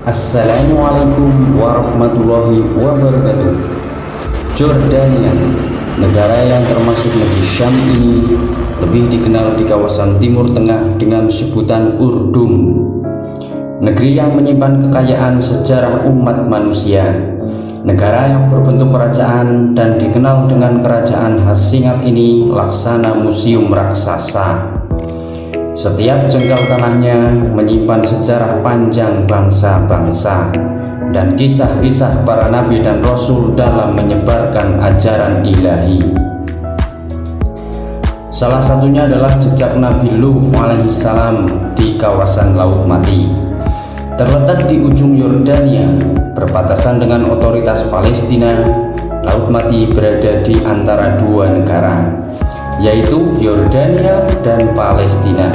Assalamualaikum warahmatullahi wabarakatuh. Jordania, negara yang termasuk negeri Syam ini lebih dikenal di kawasan Timur Tengah dengan sebutan Urdum. Negeri yang menyimpan kekayaan sejarah umat manusia. Negara yang berbentuk kerajaan dan dikenal dengan kerajaan Hasingat ini laksana museum raksasa. Setiap jengkal tanahnya menyimpan sejarah panjang bangsa-bangsa dan kisah-kisah para nabi dan rasul dalam menyebarkan ajaran ilahi. Salah satunya adalah jejak Nabi Nuh alaihissalam di kawasan Laut Mati. Terletak di ujung Yordania, berbatasan dengan otoritas Palestina. Laut Mati berada di antara dua negara, yaitu Yordania dan Palestina.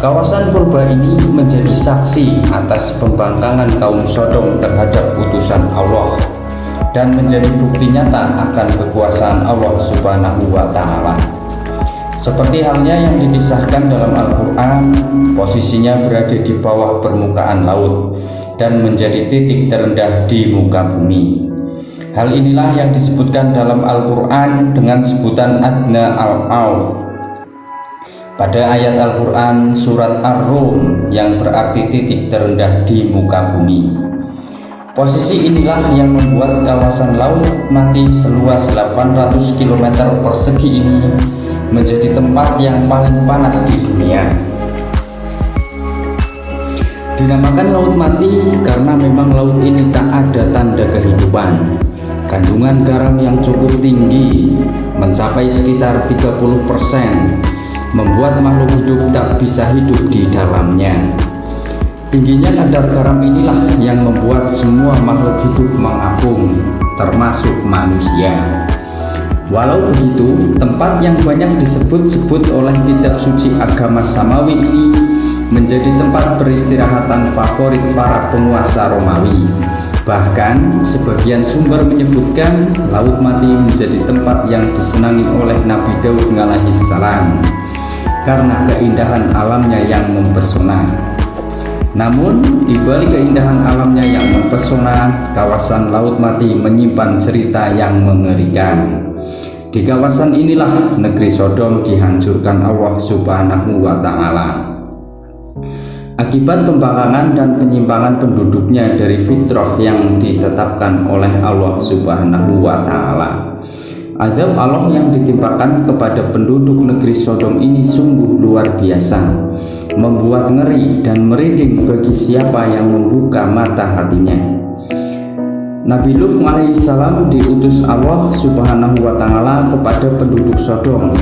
Kawasan purba ini menjadi saksi atas pembangkangan kaum Sodom terhadap utusan Allah dan menjadi bukti nyata akan kekuasaan Allah Subhanahu wa Ta'ala. Seperti halnya yang dikisahkan dalam Al-Quran, posisinya berada di bawah permukaan laut dan menjadi titik terendah di muka bumi. Hal inilah yang disebutkan dalam Al-Quran dengan sebutan Adna al-Auf. Pada ayat Al-Quran surat Ar-Rum yang berarti titik terendah di muka bumi. Posisi inilah yang membuat kawasan Laut Mati seluas 800 km persegi ini menjadi tempat yang paling panas di dunia. Dinamakan Laut Mati karena memang laut ini tak ada tanda kehidupan. Kandungan garam yang cukup tinggi, mencapai sekitar 30%, membuat makhluk hidup tak bisa hidup di dalamnya. Tingginya kadar garam inilah yang membuat semua makhluk hidup mengapung, termasuk manusia. Walau begitu, tempat yang banyak disebut-sebut oleh kitab suci agama Samawi ini menjadi tempat peristirahatan favorit para penguasa Romawi. Bahkan sebagian sumber menyebutkan Laut Mati menjadi tempat yang disenangi oleh Nabi Daud alaihissalam karena keindahan alamnya yang mempesona. Namun di balik keindahan alamnya yang mempesona, kawasan Laut Mati menyimpan cerita yang mengerikan. Di kawasan inilah negeri Sodom dihancurkan Allah Subhanahu wa Ta'ala akibat pembangkangan dan penyimpangan penduduknya dari fitrah yang ditetapkan oleh Allah Subhanahu wa Ta'ala. Azab Allah yang ditimpakan kepada penduduk negeri Sodom ini sungguh luar biasa, membuat ngeri dan merinding bagi siapa yang membuka mata hatinya. Nabi Nuh alaihissalam diutus Allah Subhanahu wa Ta'ala kepada penduduk Sodom,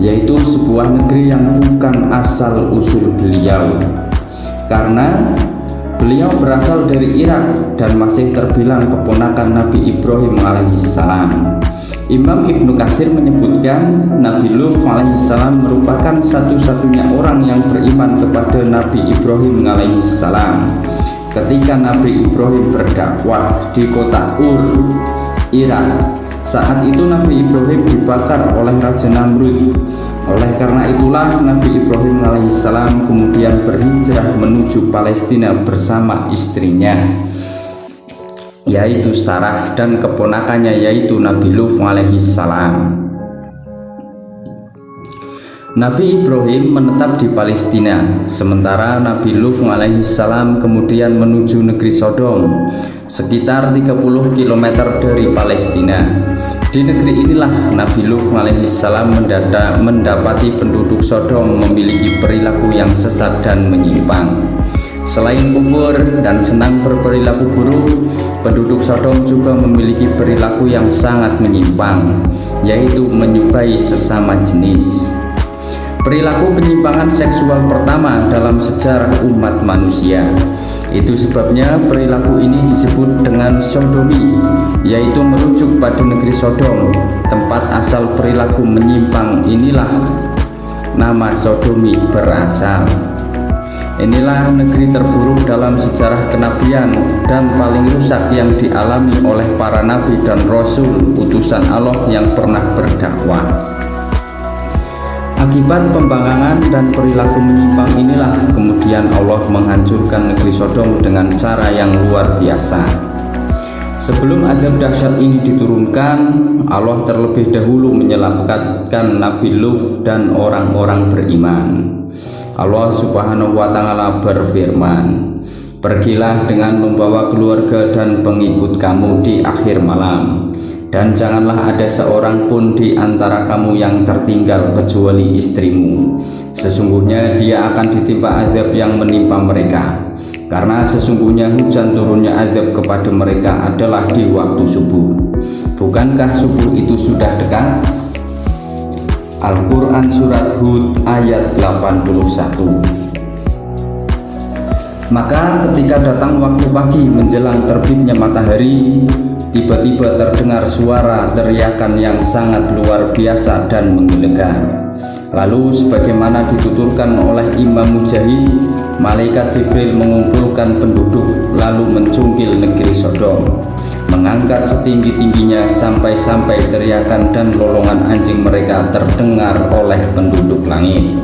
yaitu sebuah negeri yang bukan asal usul beliau, karena beliau berasal dari Irak dan masih terbilang keponakan Nabi Ibrahim alaihissalam. Imam Ibnu Katsir menyebutkan Nabi Nuh alaihissalam merupakan satu-satunya orang yang beriman kepada Nabi Ibrahim alaihissalam ketika Nabi Ibrahim berdakwah di kota Ur, Irak. Saat itu Nabi Ibrahim dibakar oleh Raja Namrud. Oleh karena itulah Nabi Ibrahim alaihissalam kemudian berhijrah menuju Palestina bersama istrinya, yaitu Sarah, dan keponakannya yaitu Nabi Nuh alaihissalam. Nabi Ibrahim menetap di Palestina, sementara Nabi Nuh alaihissalam kemudian menuju negeri Sodom, sekitar 30 km dari Palestina. Di negeri inilah Nabi Nuh alaihissalam mendapati penduduk Sodom memiliki perilaku yang sesat dan menyimpang. Selain kufur dan senang berperilaku buruk, penduduk Sodom juga memiliki perilaku yang sangat menyimpang, yaitu menyukai sesama jenis. Perilaku penyimpangan seksual pertama dalam sejarah umat manusia. Itu sebabnya perilaku ini disebut dengan sodomi, yaitu merujuk pada negeri Sodom, tempat asal perilaku menyimpang inilah nama sodomi berasal. Inilah negeri terburuk dalam sejarah kenabian dan paling rusak yang dialami oleh para nabi dan rasul utusan Allah yang pernah berdakwah. Akibat pembangkangan dan perilaku menyimpang inilah kemudian Allah menghancurkan negeri Sodom dengan cara yang luar biasa. Sebelum azab dahsyat ini diturunkan, Allah terlebih dahulu menyelamatkan Nabi Lut dan orang-orang beriman. Allah Subhanahu wa Ta'ala berfirman, "Pergilah dengan membawa keluarga dan pengikut kamu di akhir malam, dan janganlah ada seorang pun di antara kamu yang tertinggal kecuali istrimu. Sesungguhnya dia akan ditimpa azab yang menimpa mereka, karena sesungguhnya hujan turunnya azab kepada mereka adalah di waktu subuh. Bukankah subuh itu sudah dekat?" Al-Quran Surat Hud ayat 81. Maka ketika datang waktu pagi menjelang terbitnya matahari, tiba-tiba terdengar suara teriakan yang sangat luar biasa dan menggelegar. Lalu sebagaimana dituturkan oleh Imam Mujahid, malaikat Jibril mengumpulkan penduduk lalu mencungkil negeri Sodom, mengangkat setinggi-tingginya sampai-sampai teriakan dan lolongan anjing mereka terdengar oleh penduduk langit.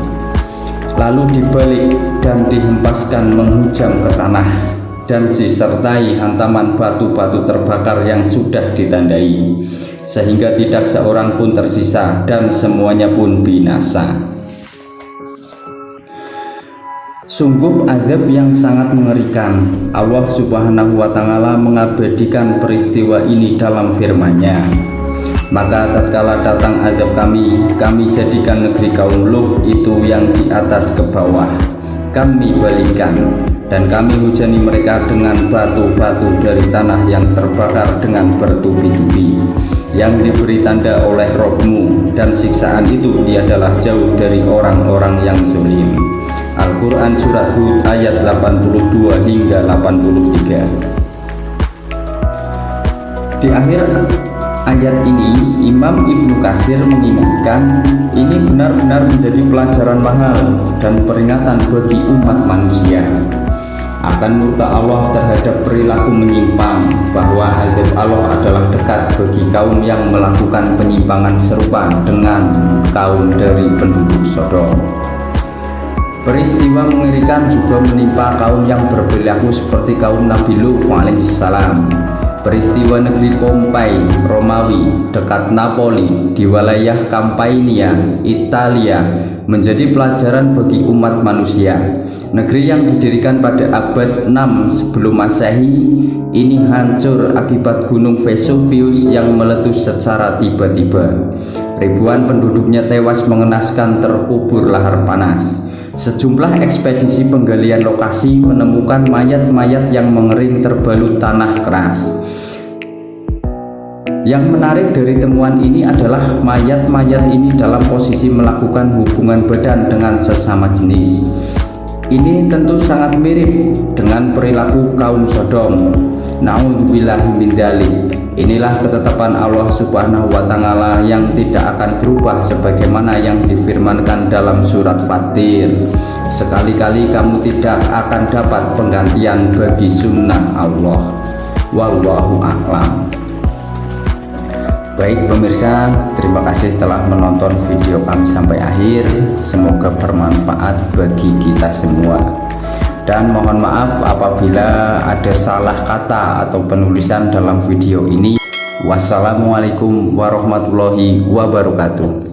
Lalu dibalik dan dihempaskan menghujam ke tanah, dan disertai hantaman batu-batu terbakar yang sudah ditandai, sehingga tidak seorang pun tersisa dan semuanya pun binasa. Sungguh azab yang sangat mengerikan. Allah Subhanahu wa Ta'ala mengabadikan peristiwa ini dalam firman-Nya, "Maka tatkala datang azab kami jadikan negeri kaum Lut itu yang di atas ke bawah, kami balikan, dan kami hujani mereka dengan batu-batu dari tanah yang terbakar dengan bertubi-tubi, yang diberi tanda oleh Rohmu, dan siksaan itu tiadalah jauh dari orang-orang yang zalim." Al-Quran Surat Hud ayat 82 hingga 83. Di akhir ayat ini, Imam Ibnu Katsir mengingatkan, ini benar-benar menjadi pelajaran mahal dan peringatan bagi umat manusia akan murka Allah terhadap perilaku menyimpang, bahwa azab Allah adalah dekat bagi kaum yang melakukan penyimpangan serupa dengan kaum dari penduduk Sodom. Peristiwa mengerikan juga menimpa kaum yang berperilaku seperti kaum Nabi Lut alaihissalam. Peristiwa negeri Pompei, Romawi, dekat Napoli, di wilayah Campania, Italia, menjadi pelajaran bagi umat manusia. Negeri yang didirikan pada abad 6 sebelum Masehi ini hancur akibat gunung Vesuvius yang meletus secara tiba-tiba. Ribuan penduduknya tewas mengenaskan terkubur lahar panas. Sejumlah ekspedisi penggalian lokasi menemukan mayat-mayat yang mengering terbalut tanah keras. Yang menarik dari temuan ini adalah mayat-mayat ini dalam posisi melakukan hubungan badan dengan sesama jenis. Ini tentu sangat mirip dengan perilaku kaum Sodom. Na'udzubillahi min dzalik. Inilah ketetapan Allah Subhanahu wa Ta'ala yang tidak akan berubah sebagaimana yang difirmankan dalam surat Fatir. Sekali-kali kamu tidak akan dapat penggantian bagi sunnah Allah. Wallahu a'lam. Baik pemirsa, terima kasih telah menonton video kami sampai akhir. Semoga bermanfaat bagi kita semua. Dan mohon maaf apabila ada salah kata atau penulisan dalam video ini. Wassalamualaikum warahmatullahi wabarakatuh.